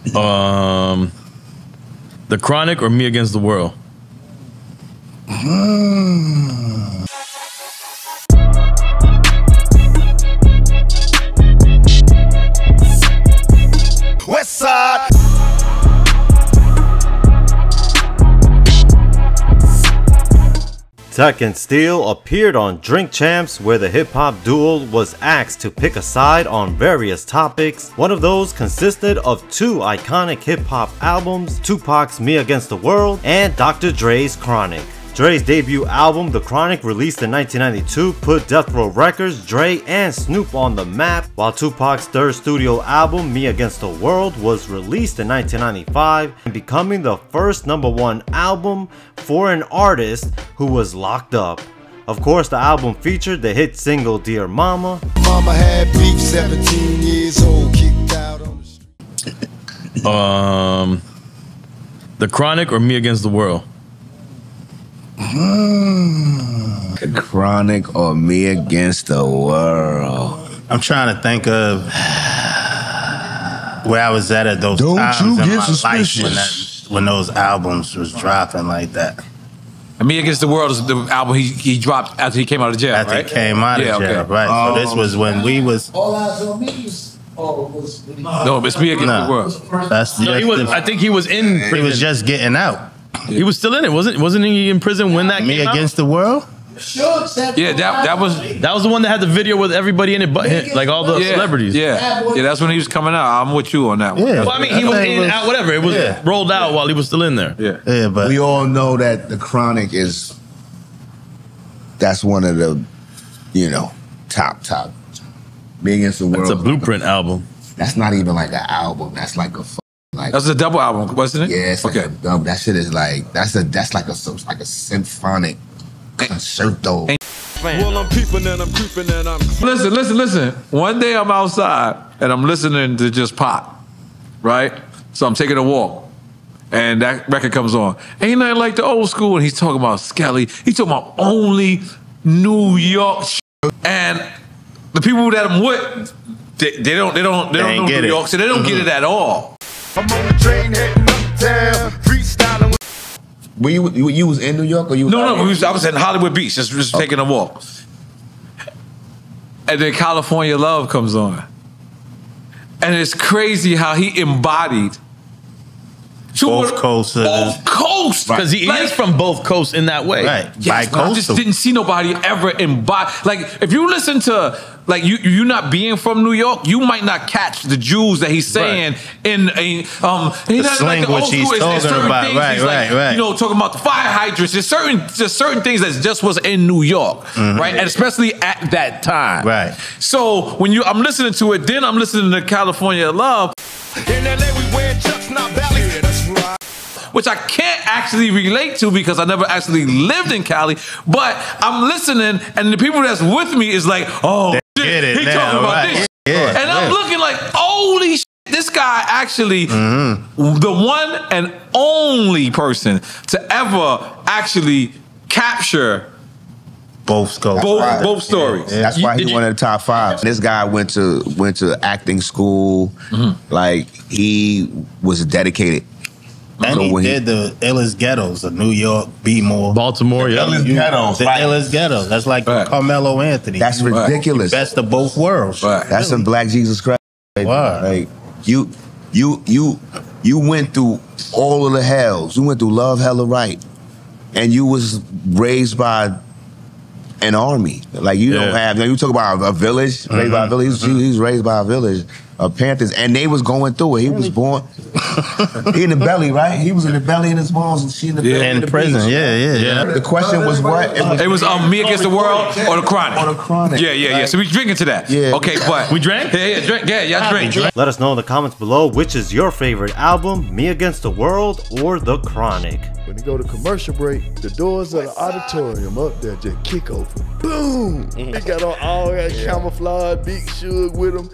The Chronic or Me Against the World? West Side. Tek-N-Steele appeared on Drink Champs, where the hip-hop duo was asked to pick a side on various topics. One of those consisted of two iconic hip-hop albums, Tupac's Me Against the World and Dr. Dre's Chronic. Dre's debut album, The Chronic, released in 1992, put Death Row Records, Dre, and Snoop on the map, while Tupac's third studio album, Me Against the World, was released in 1995, and becoming the first #1 album for an artist who was locked up. Of course, the album featured the hit single Dear Mama. Mama had beef, 17 years old, kicked out on the street. The Chronic or Me Against the World? The Chronic or Me Against the World? I'm trying to think of where I was at those times in my life when those albums was dropping like that. And Me Against the World is the album he dropped after he came out of jail, After right? he came out of jail, right. So this was when we was... All Eyes on Me was No, it's Me Against the World. That's No, I think he was in prison. He was just getting out. He was still in it, wasn't he in prison when that Me came Against out? the World? Yeah, that was the one that had the video with everybody in it, but like all the celebrities. Yeah, that's when he was coming out. I'm with you on that one. Yeah. Well, I mean, he was in and out, whatever. It was rolled out while he was still in there. Yeah, but we all know that The Chronic that's one of the, top. Me Against the World. It's a blueprint album. That's not even like an album. That's like a that's a double album, wasn't it? Yeah, it's like a double. That shit is like that's like a symphonic concerto. Well, I'm peeping and I'm creeping and I'm... Listen. One day I'm outside and I'm listening to just pop, right? So I'm taking a walk and that record comes on. Ain't nothing like the old school. And he's talking about Skelly. He's talking about only New York shit. And the people that I'm with, they don't know New York, so they don't get it at all. I'm on the train heading uptown, freestyling. Were you was in New York or you was No, I was in Hollywood Beach, just taking a walk. And then California Love comes on. And it's crazy how he embodied both coasts. Both coasts. Because he is from both coasts in that way. Right. Yes, I just didn't see nobody ever embody. Like, if you listen to, like, you not being from New York, you might not catch the jewels that he's saying in a, the slang which he's talking about. Right. You know, talking about the fire hydrants. There's certain things that just was in New York, right? And especially at that time. Right. So when I'm listening to it, then I'm listening to California Love. In LA, we wear Chucks, not Bally's. Yeah, that's right. Which I can't actually relate to because I never actually lived in Cali, but I'm listening and the people that's with me is like, oh, shit, he talking about this. Yeah, and I'm looking like, holy shit, this guy actually, the one and only person to ever actually capture both stories. Both stories. Yeah, that's why he one of the top 5. This guy went to acting school. Like, he was dedicated. And he did the illest ghettos of New York, B-more. Baltimore, The illest ghettos. That's like Carmelo Anthony. That's ridiculous. Best of both worlds. That's some Black Jesus Christ. Like, you went through all of the hells. You went through love, hella right. And you was raised by an army. Like, you don't have, you talk about a village, raised by a village. He was raised by a village of Panthers, and they was going through it. He was born, he in the belly, right? He was in the belly in his mom's, and she in the belly in the prison. Yeah. The question was what? It was Me Against the World or The Chronic? Or The Chronic. Yeah. So we drinking to that. Yeah. Okay, but we drank? Yeah, drink. Yeah, y'all drink. Let us know in the comments below which is your favorite album, Me Against the World or The Chronic. When you go to commercial break, the doors of the auditorium up there just kick open. Boom! He got on all that camouflage, big shug with him.